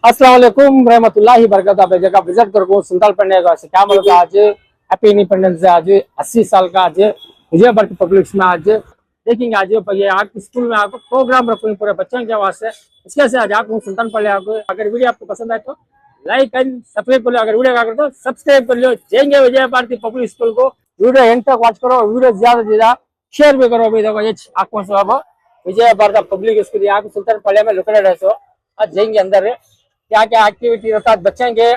अस्सलाम वालेकुम रहमतुल्लाहि बरकत आप जगह विजिट करो सुल्तान पढ़ने का क्या मतलब आज हैप्पी इंडिपेंडेंस डे आज 80 साल का आज विजय भारती पब्लिक में आज देखेंगे आज ये आपके स्कूल में आपको प्रोग्राम रखूंगे पूरे बच्चों के वास्ते इसके से आज आपको सुल्तान पढ़े आपको अगर वीडियो आपको पसंद आए तो लाइक एंड सब्सक्राइब कर लो अगर वीडियो कर तो सब्सक्राइब कर लो जाएंगे विजय भारती पब्लिक स्कूल को वीडियो एंड तक वॉच करो वीडियो ज्यादा से ज्यादा शेयर भी करो अभी देखो ये आपको सब विजय भारती पब्लिक स्कूल यहाँ सुल्तान पढ़े में लुकड़े रहे सो आज जाएंगे अंदर क्या क्या एक्टिविटी रहता है बच्चे के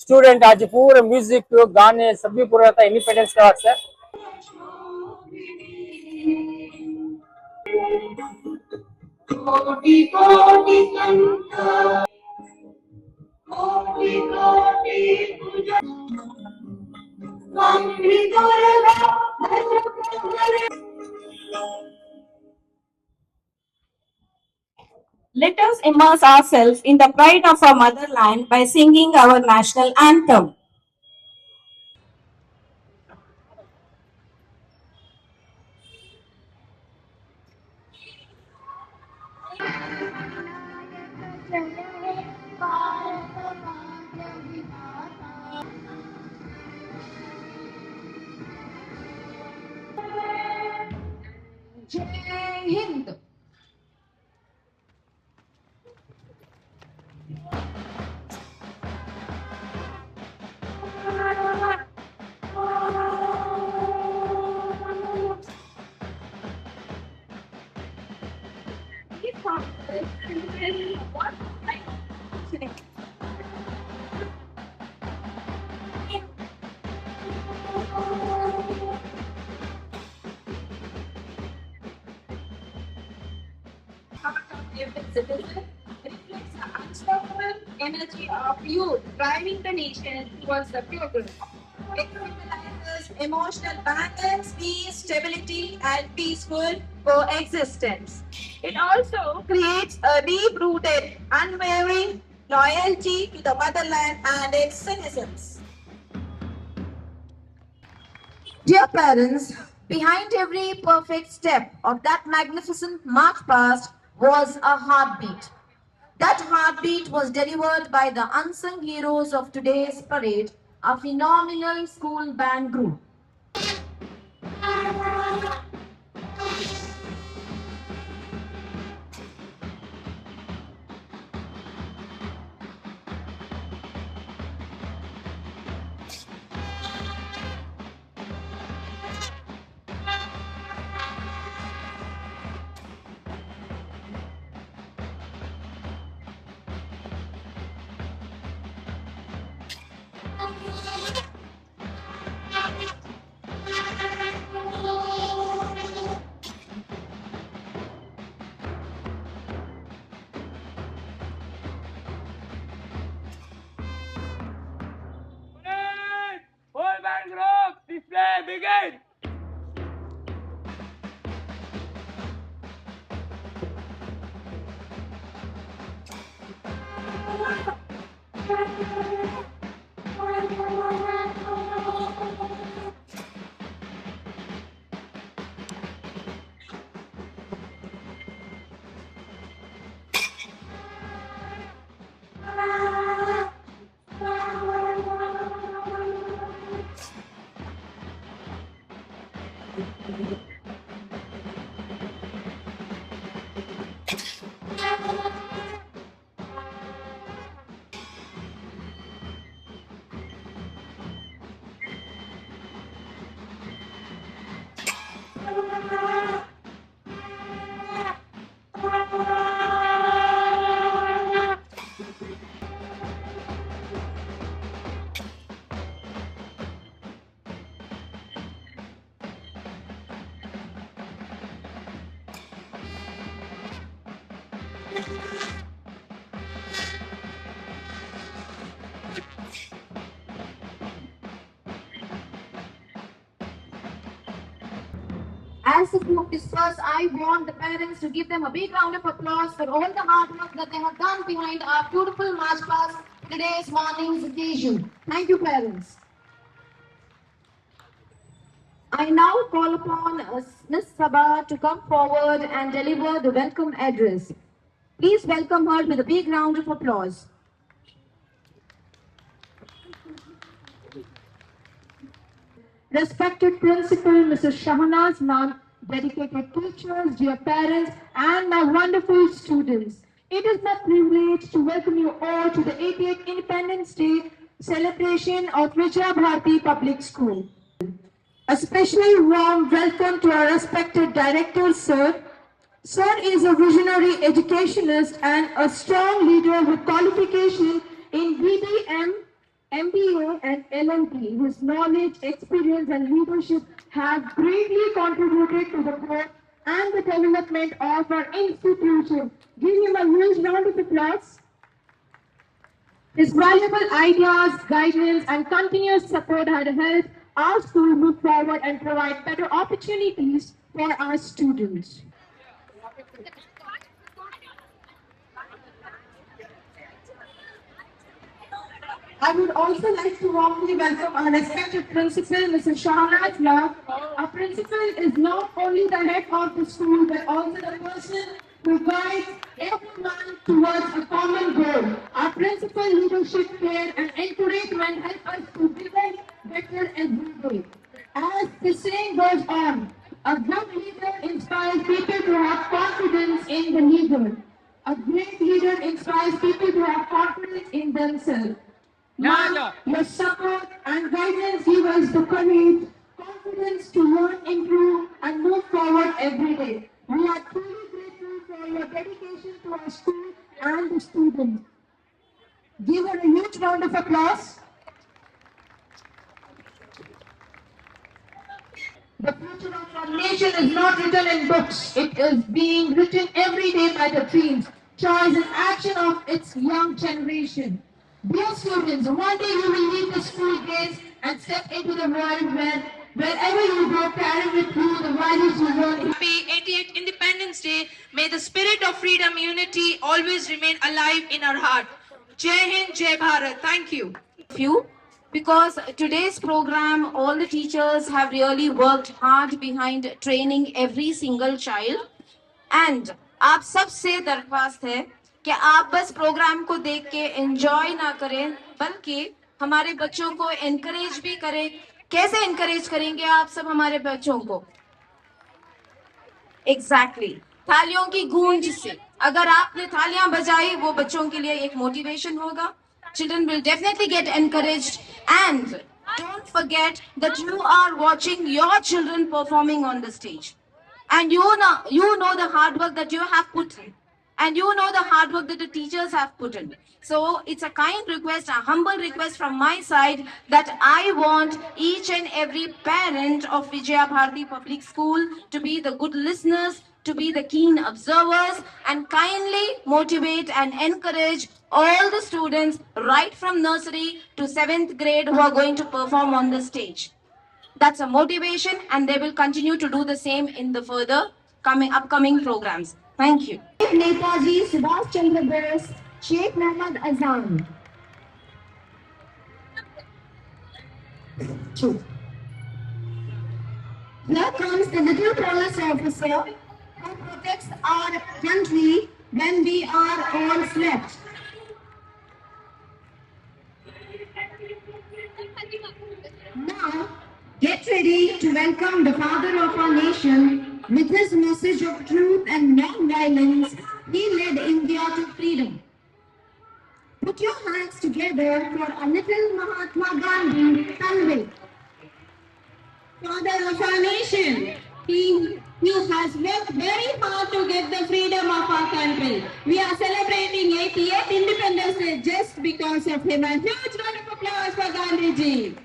स्टूडेंट आज पूरे म्यूजिक गाने सभी पूरा रहता है इंडिपेंडेंस का से Let us immerse ourselves in the pride of our motherland by singing our national anthem. Jai Hind. Citizen reflects the unstoppable energy of youth driving the nation towards the progress. It symbolizes emotional balance, peace, stability, and peaceful coexistence. It also creates a deep-rooted, unwavering loyalty to the motherland and its citizens. Dear parents, behind every perfect step of that magnificent march past was a heartbeat. That heartbeat was delivered by the unsung heroes of today's parade, a phenomenal school band group. Whole band group display begin. As the group dispersed, I want the parents to give them a big round of applause for all the hard work that they have done behind our beautiful march past today's morning's occasion. Thank you, parents. I now call upon Ms. Sabha to come forward and deliver the welcome address. Please welcome her with a big round of applause. Respected Principal Mrs. Shahnaz Ma'am, dedicated teachers, dear parents, and my wonderful students. It is my privilege to welcome you all to the 88th Independence Day celebration of Vijaya Bharati Public School. A specially warm welcome to our respected director, Sir. Sir is a visionary educationist and a strong leader with qualification in BBM, MBA and LLB. His knowledge, experience and leadership have greatly contributed to the growth and the development of our institution. Give him a huge round of applause. His valuable ideas, guidance, and continuous support had helped our school move forward and provide better opportunities for our students. I would also like to warmly welcome our respected principal, Mrs. Shahnaz Love. Our principal is not only the head of the school, but also the person who guides everyone towards a common goal. Our principal leadership, care, and encouragement help us to become better every day. As the saying goes on, a good leader inspires people to have confidence in the leader. A great leader inspires people to have confidence in themselves. Ma'am, your support and guidance give us the courage, confidence to learn, improve, and move forward every day. We are truly grateful for your dedication to our school and the students. Give her a huge round of applause. The future of our nation is not written in books. It is being written every day by the dreams, choice, and action of its young generation. Dear students, one day you will leave the school gates and step into the world where wherever you go, carry with you the values you learn. Happy 88th Independence Day. May the spirit of freedom, unity always remain alive in our heart. Jai Hind, Jai Bharat. Thank you. Few because today's program all the teachers have really worked hard behind training every single child and आप सबसे दरख्वास्त है कि आप बस programme को देख के एंजॉय ना करें बल्कि हमारे बच्चों को एनकरेज भी करें कैसे एनकरेज करेंगे आप सब हमारे बच्चों को एग्जैक्टली तालियों की गूंज से अगर आपने तालियां बजाई वो बच्चों के लिए एक मोटिवेशन होगा children will definitely get encouraged and don't forget that you are watching your children performing on the stage and you know the hard work that you have put in and you know the hard work that the teachers have put in so it's a kind request a humble request from my side that I want each and every parent of Vijaya Bharati Public School to be the good listeners to be the keen observers and kindly motivate and encourage all the students right from nursery to 7th grade who are going to perform on the stage. That's a motivation and they will continue to do the same in the further upcoming programs. Thank you. Netaji Subhash Chandra Bose, Sheikh Mohammad Azam. Here comes the little police officer who protects our country when we are all slept. Now, get ready to welcome the father of our nation with his message of truth and non-violence. He led India to freedom. Put your hands together for a little Mahatma Gandhi Tanvi. Father of our nation, he has worked very hard to get the freedom of our country. We are celebrating 88th Independence Day just because of him. A huge round of applause for Gandhi ji.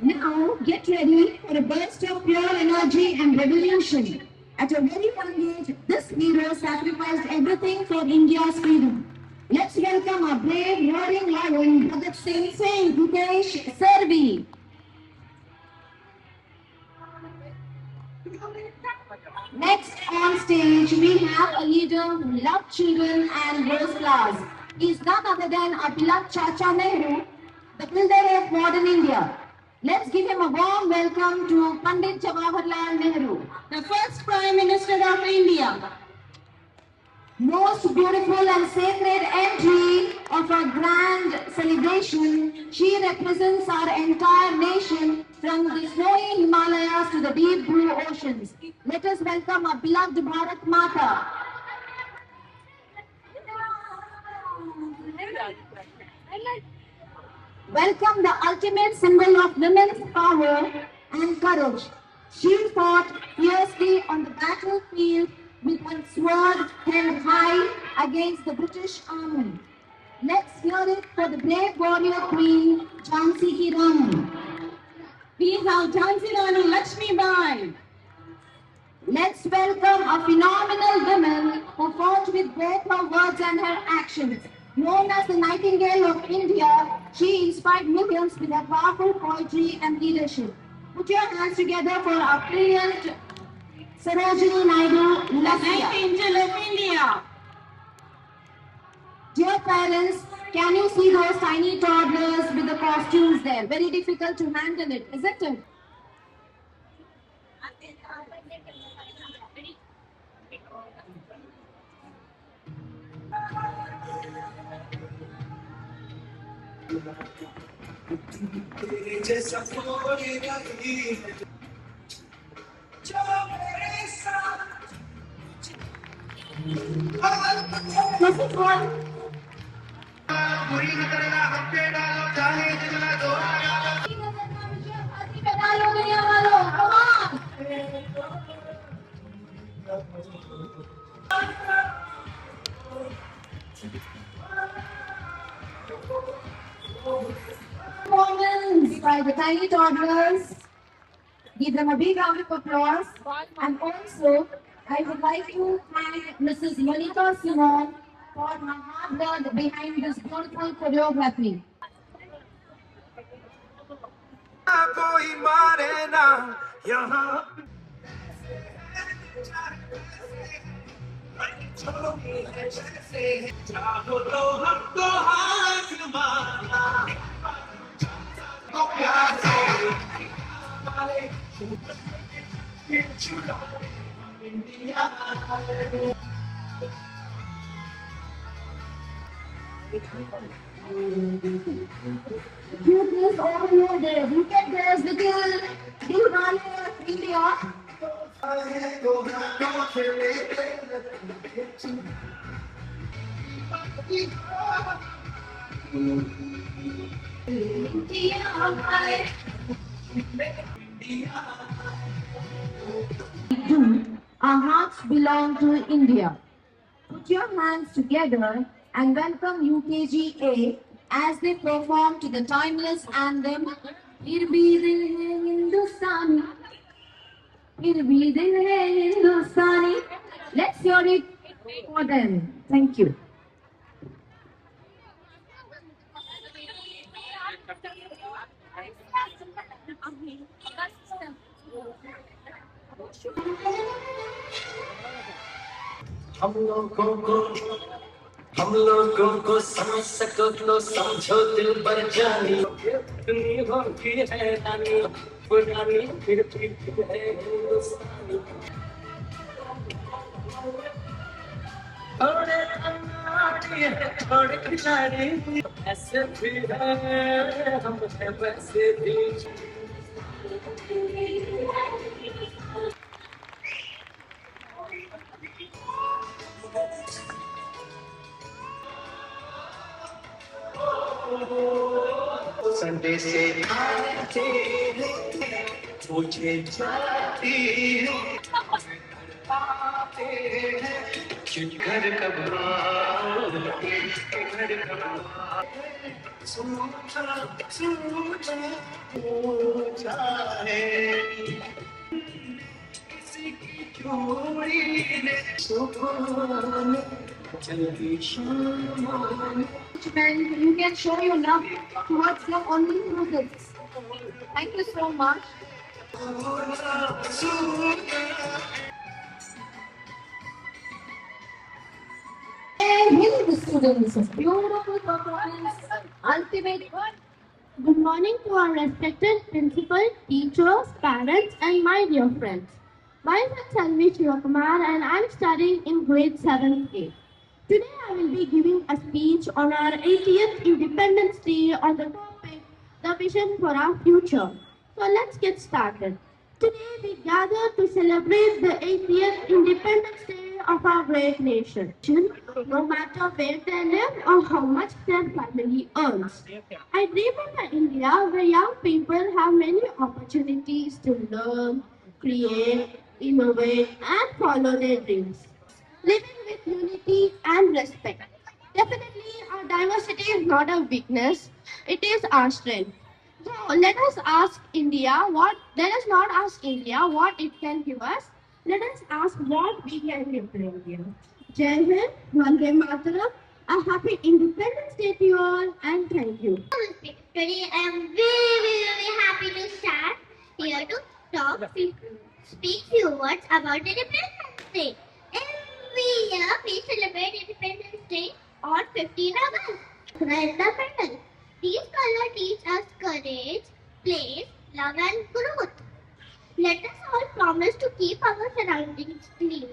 Now, get ready for a burst of pure energy and revolution. At a very young age, this hero sacrificed everything for India's freedom. Let's welcome our brave, roaring lion, Bhagat Singh Singh, Hitesh Sarvi. Next on stage, we have a leader who loves children and grows flowers. He is none other than our beloved Chacha Nehru, the builder of modern India. Let's give him a warm welcome to Pandit Jawaharlal Nehru, the first Prime Minister of India. Most beautiful and sacred entry of our grand celebration. nation. She represents our entire nation from the snowy Himalayas to the deep blue oceans. Let us welcome our beloved Bharat Mata. Welcome the ultimate symbol of women's power and courage. She fought fiercely on the battlefield with her sword held high against the British army. Let's hear it for the brave warrior queen, Jhansi Ki Rani. We have Jhansi Rani Lakshmi Bai. Let's welcome a phenomenal woman who fought with both her words and her actions. Known as the Nightingale of India, she inspired millions with her powerful poetry and leadership. Put your hands together for our brilliant Sarojini Naidu, Nightingale of India. Dear parents, can you see those tiny toddlers with the costumes there? Very difficult to handle it, isn't it? This is one. Come on. Performance by the tiny toddlers. Give them a big round of applause. And also, I would like to thank Mrs. Monica Simon for her hard work behind this beautiful choreography. कोई मारे ना यहाँ चाहो तो हमको हाथ मारना तो प्यार से India Cuteness all over there. Look at this little Diwali of India. Our hearts belong to India. Put your hands together and welcome UKGA as they perform to the timeless anthem, Fir bhi dil hai Hindustani, Fir bhi dil hai Hindustani. Let's hear it for them. Thank you. हम लोगों को समझ सको तो समझो दिल भर जानी दुनिया होगी हैरानी पुरानी फिर है हिंदुस्तानी थोड़े अनाड़ी है थोड़े खिलाड़ी ऐसे भी है हम है वैसे भी संडे से आते मुझे जाती आते क्यों घर कब घर कब सोचा है किसी की चोरी ने सुबह जल्दी शाम You can show your love towards them only through this. Thank you so much. Hey, students, beautiful performance, ultimate. Good morning to our respected principal, teachers, parents, and my dear friends. My name is Tanvi Shivakumar and I'm studying in grade 7th A. Today I will be giving a speech on our 80th Independence Day on the topic, the vision for our future. So let's get started. Today we gather to celebrate the 80th Independence Day of our great nation, no matter where they live or how much their family earns. I dream of an India where young people have many opportunities to learn, create, innovate, and follow their dreams, living with unity and respect. Definitely, our diversity is not a weakness, it is our strength. So let us ask India what, let us not ask India what it can give us, let us ask what we can give to India. Jai Hind, Vande Mataram, a happy Independence Day to you all, and thank you. Today I am very happy to stand here to speak few words about Independence Day. Every year we celebrate Independence Day on 15 August. Independence. These colors teach us courage, place, love and growth. Let us all promise to keep our surroundings clean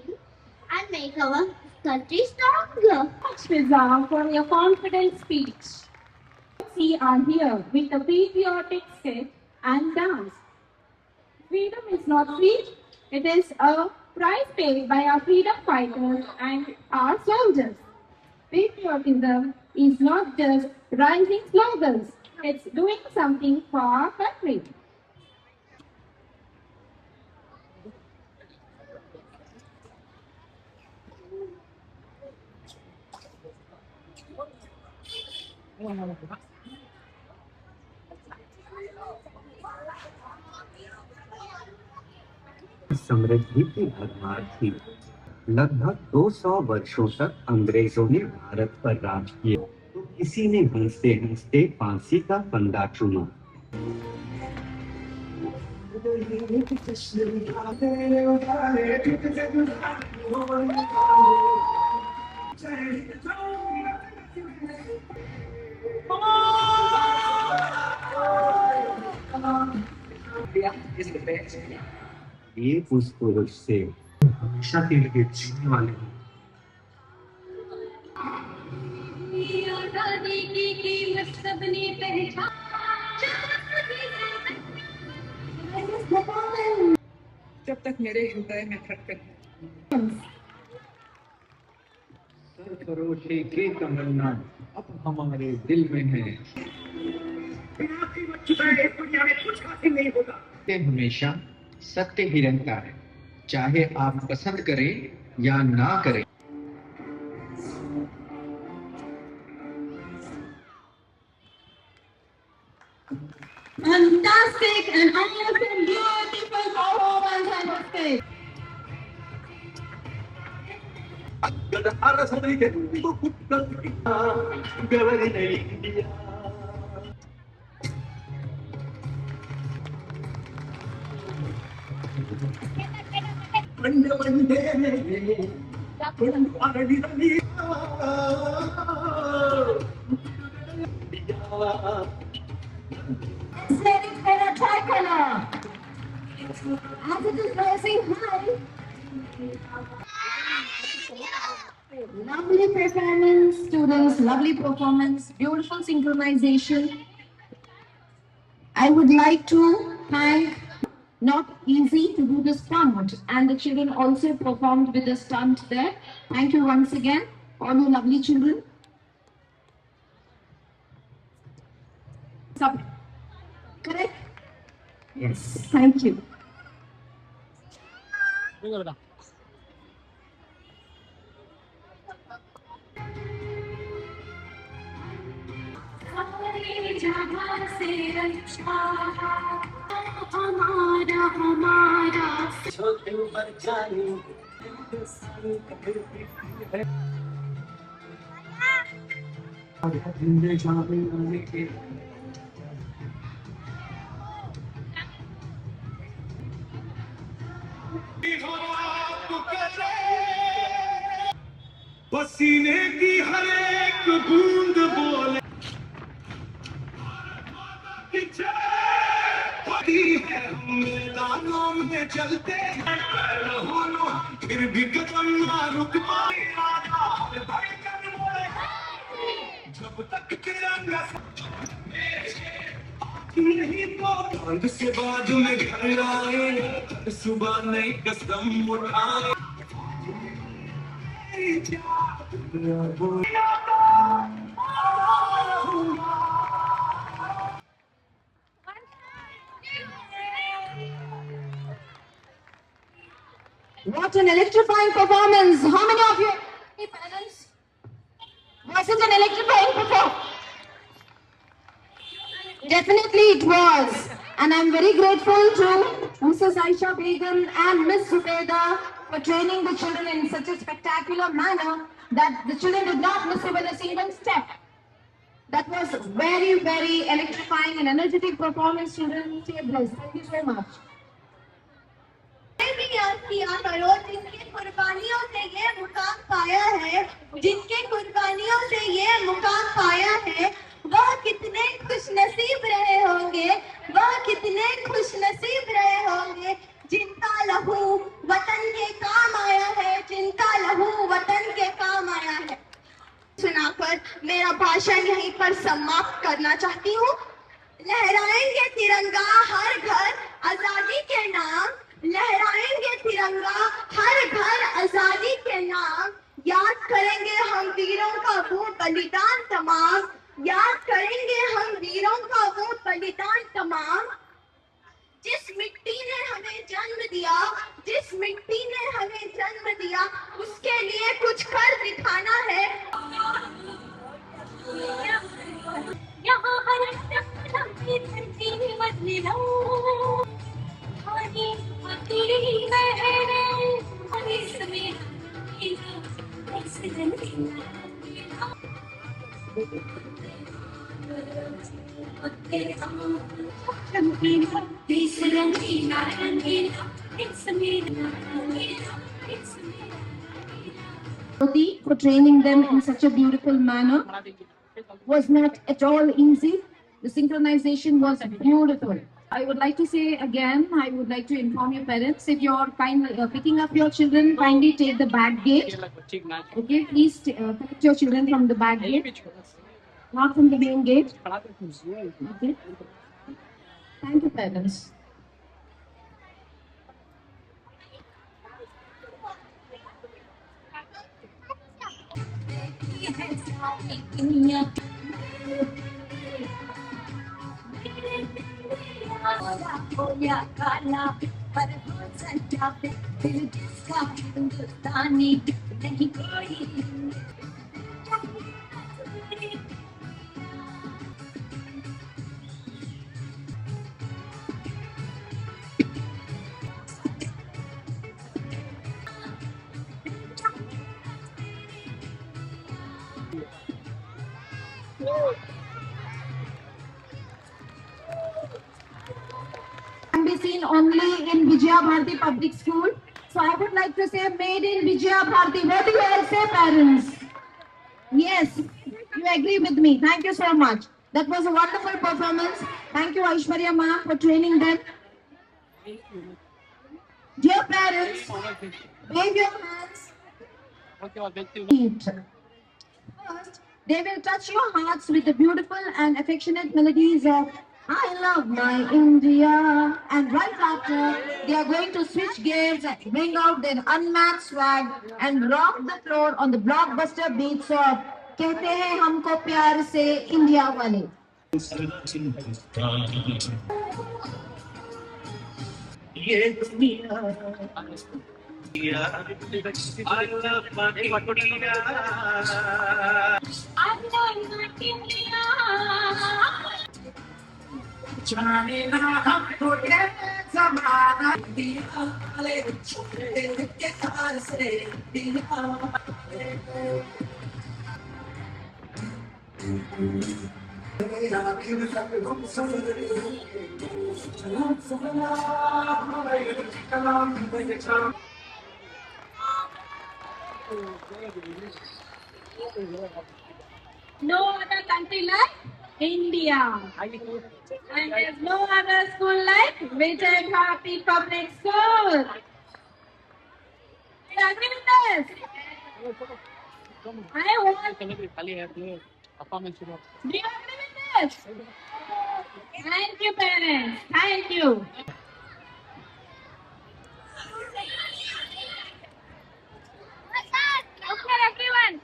and make our country stronger. Fiza, for your confident speech. We are here with a patriotic skit and dance. Freedom is not free, it is a price paid by our freedom fighters and our soldiers. Patriotism is not just rising slogans, it's doing something for our country. समृद्धि की भरमार थी। लगभग 200 वर्षों तक अंग्रेजों ने भारत पर राज किया, तो किसी ने हंसते हंसते फांसी का फंदा चुना। ये उस पुरुष से हमेशा के लिए जीने वाले हैं। आजादी की कीमत सबने पहचान। जब तक मेरे हृदय में धड़कन है। सरफरोशी की तमन्ना अब हमारे दिल में है। दुनिया में कुछ हासिल नहीं होगा। हमेशा सत्य ही रहता है, चाहे आप पसंद करें या ना करें। Fantastic and awesome, beautiful performance on the stage. Setting in a tricolor. As it is rising high. Lovely performance, students. Lovely performance. Beautiful synchronization. I would like to thank. Not easy to do the stunt, and the children also performed with the stunt there. Thank you once again, all you lovely children. Correct? Yes. Thank you. पसीने की हर एक बूंद बोले है, मैदानों में चलते हैं फिर भी कदम ना रुक पाए। जब तक तिरंगा नहीं तो ठंड से बाद में घर आए, सुबह नई कसम उठाए। What an electrifying performance! How many of you parents? Was it an electrifying performance? Definitely it was. And I'm very grateful to Mrs. Aisha Begum and Miss Zubeda for training the children in such a spectacular manner that the children did not miss even a single step. That was very, very electrifying and energetic performance, children. Stay blessed. Thank you so much. भी याद किया करो जिनकी कुर्बानियों से ये मुकाम पाया है, जिनकी कुर्बानियों से ये मुकाम पाया है, वह कितने खुशनसीब रहे होंगे, वह कितने खुशनसीब रहे होंगे जिनका लहू वतन के काम आया है, जिनका लहू वतन के काम आया है। सुनाकर मेरा भाषण यहीं पर समाप्त करना चाहती हूँ। लहराएंगे तिरंगा हर घर आजादी के नाम, लहराएंगे तिरंगा हर घर आजादी के नाम, याद करेंगे हम वीरों का वो बलिदान तमाम, याद करेंगे हम वीरों का वो बलिदान तमाम। जिस मिट्टी ने हमें जन्म दिया, जिस मिट्टी ने हमें जन्म दिया, उसके लिए कुछ कर दिखाना है। यहाँ हर धरती बदले लो, For training them in such a beautiful manner was not at all easy. The synchronization was beautiful. I would like to say again, I would like to inform your parents, if you're picking up your children, kindly take the back gate. Okay, please collect your children from the back gate, not from the main gate. Okay. Thank you, parents. काला पर हो सच्चा दिल जिसका हिंदुस्तानी नहीं कोई। Can be seen only in Vijaya Bharati Public School. So I would like to say, made in Vijaya Bharati. What do you all say, parents? Yes, you agree with me. Thank you so much. That was a wonderful performance. Thank you, Aishwarya ma'am, for training them. Dear parents, wave your hands. First, they will touch your hearts with the beautiful and affectionate melodies of I love my India. And right after, they are going to switch gears and bring out their unmatched swag and rock the floor on the blockbuster beats of Kehte Hain Humko Pyar Se India Wale. I love my India. जाने ना हमको ये ज़माना दिया ले दिल के तार से दिया। No other country like India. And there's no other school like Vijay Bharati Public School. You agree with this? I want performance. Do you agree with this? Thank you, parents. Thank you. Okay, everyone.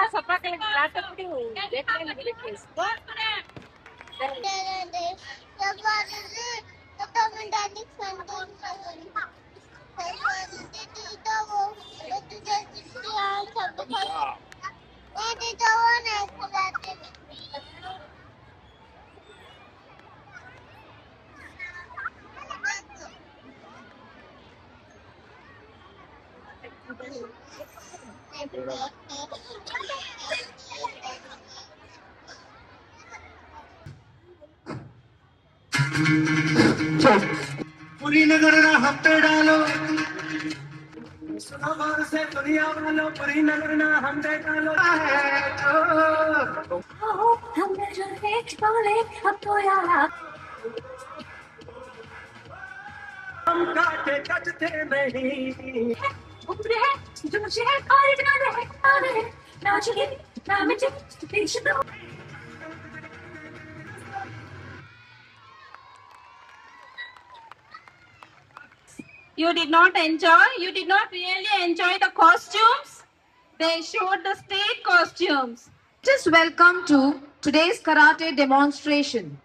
Sapa ke lagi tu. पूरी नजर ना हम पे डालो, सुनो गौर से दुनिया वालों, पूरी नजर ना हम पे डालो है जो हमने जो एक बोले अब तो यार हम काटे कटते नहीं उम्र है जो मुझे और जाने है ना चले ना मुझे पीछे दो You did not enjoy? You did not really enjoy the costumes? They showed the state costumes. Let us welcome to today's karate demonstration.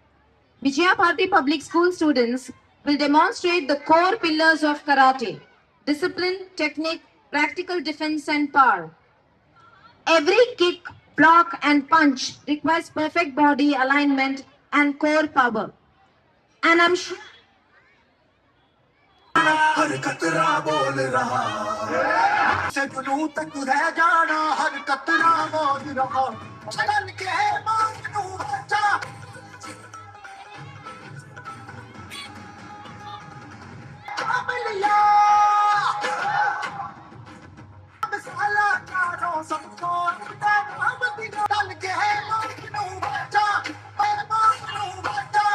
Vijaya Bharati Public School students will demonstrate the core pillars of karate: discipline, technique, practical defense and power. Every kick, block and punch requires perfect body alignment and core power. And I'm sure हर कतरा बोल रहा से जुनू तक रह जाना हर कतरा बोल रहा चलन के मानू बचा काबिलिया मसाला कारो सबको हम दिनो चल के मानू बचा मानू बचा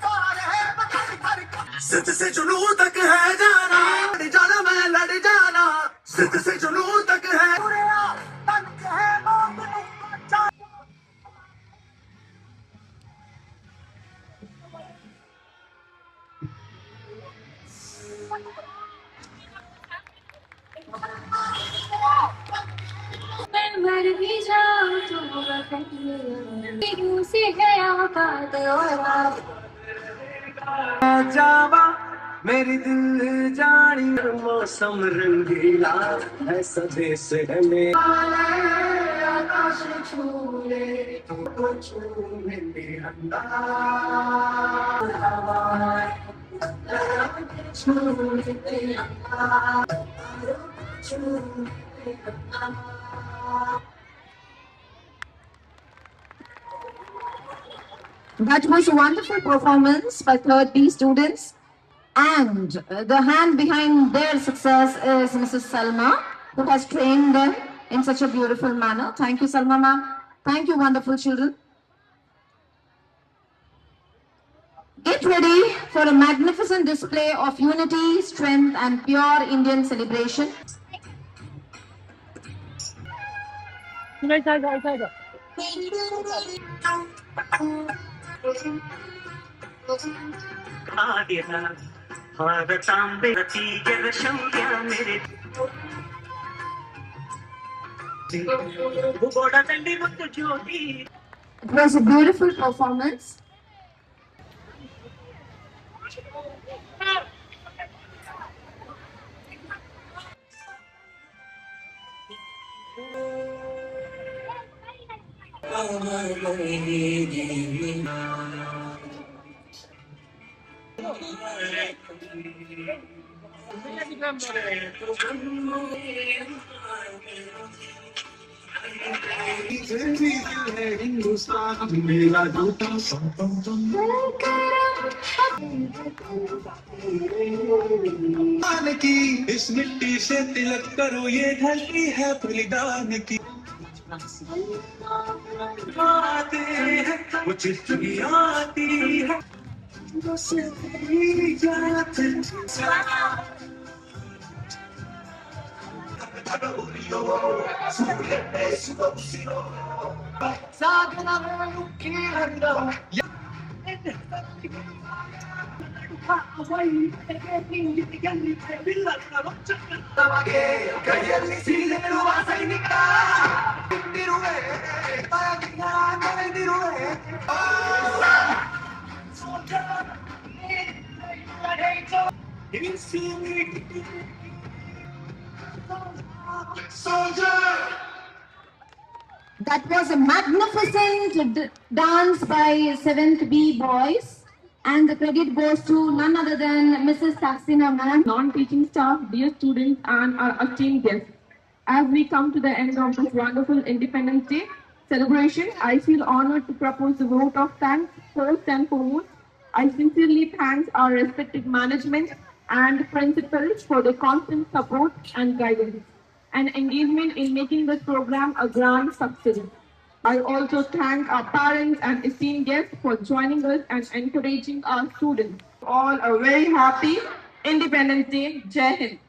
कार है बखर कर सिद्ध से जुनू तक है जाना लड़ जाना मैं लड़ जाना सिद्ध से जुनू तक है तन के है मानू बचा मर भी जाऊं तो से है आबाद और जावा मेरी दिल जानी मौसम रंगीला है सजे से में आकाश छूले तो छूले अंदा छूले that was a wonderful performance by third B students. And the hand behind their success is Mrs. Salma, who has trained them in such a beautiful manner. Thank you, Salma ma'am. Thank you, wonderful children. Get ready for a magnificent display of unity, strength, and pure Indian celebration. It was a beautiful performance. Hindustan मेरा जूता की इस मिट्टी से तिलक करो, ये धरती है बलिदान की। आते हैं वो चिट्ठी आती है, That was a magnificent dance by 7th B boys, and the credit goes to none other than Mrs. Saxina ma'am. Non-teaching staff, dear students, and our esteemed guests. As we come to the end of this wonderful Independence Day celebration, I feel honored to propose the vote of thanks. First and foremost, I sincerely thank our respected management and principals for their constant support and guidance and engagement in making this program a grand success. I also thank our parents and esteemed guests for joining us and encouraging our students. All a very happy Independence Day. Jai Hind.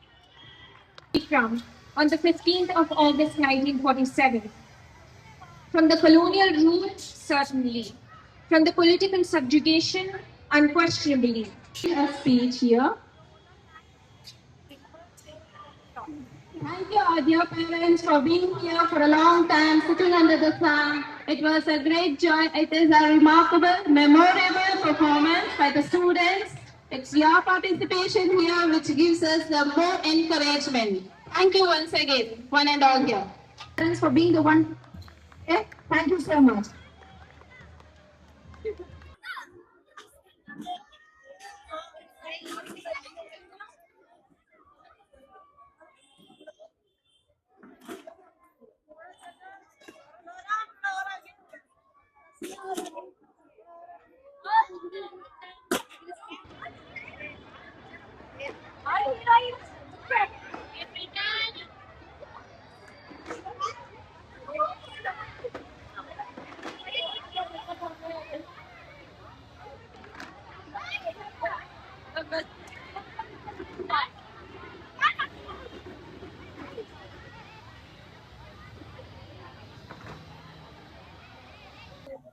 Ikram on the 15th of August 1947. From the colonial rule, certainly. From the political subjugation, unquestionably. A speech here. Thank you, our dear parents, for being here for a long time, sitting under the sun. It was a great joy. It is a remarkable, memorable performance by the students. It's your participation here which gives us the more encouragement. Thank you once again, one and all here. Thanks for being the one. Okay? Thank you so much.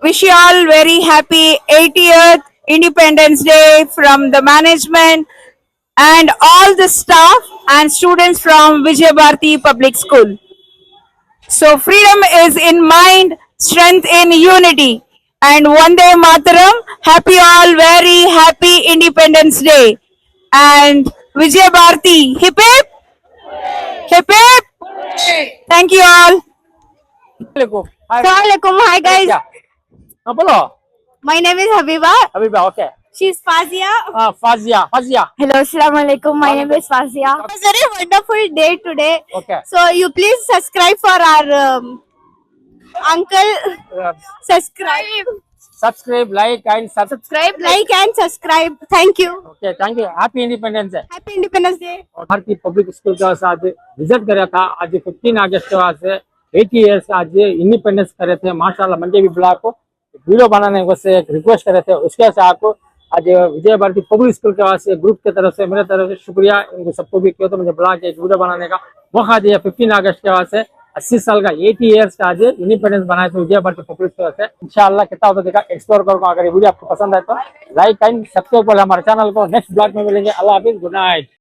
Wish you all very happy 80th Independence Day from the management and all the staff and students from Vijay Bharati Public School. So freedom is in mind, strength in unity. And Vande Mataram, happy all, very happy Independence Day. And Vijay Bharati, hip hip, hip hip. Thank you all. Assalamualaikum. Hi guys. हाँ बोलो. My name is Habiba. Habiba, okay. She's Fazia. Fazia. Hello, Assalamualaikum. My name is Fazia. It's a very wonderful day today. Okay. So you please subscribe for our uncle. Subscribe, like and Subscribe, like and subscribe. Thank you. Okay, thank you. Happy Independence Day. Happy Independence Day. भारतीय public school का आज visit करा था. आज 15 अगस्त के बाद से 80 years आज इंडिपेंडेंस करे थे. माशाल्लाह मंडे भी बुला को वीडियो बनाने को से एक रिक्वेस्ट करे थे. उसके से आपको आज विजय भारती पब्लिक स्कूल के वास्ते से ग्रुप की तरफ से मेरे तरफ से शुक्रिया. इनको सबको भी किया तो मुझे बुला के वीडियो बनाने का मौका दिया. 15 अगस्त के बाद से 80 साल का 80 इयर्स का आज इंडिपेंडेंस बनाए थे विजय भारती पब्लिक स्कूल से. इंशाल्लाह कितना होता देखा एक्सप्लोर करूंगा. अगर वीडियो आपको पसंद आए तो लाइक एंड सब्सक्राइब कर हमारे चैनल को. नेक्स्ट ब्लॉग में मिलेंगे. अल्लाह हाफिज, गुड नाइट.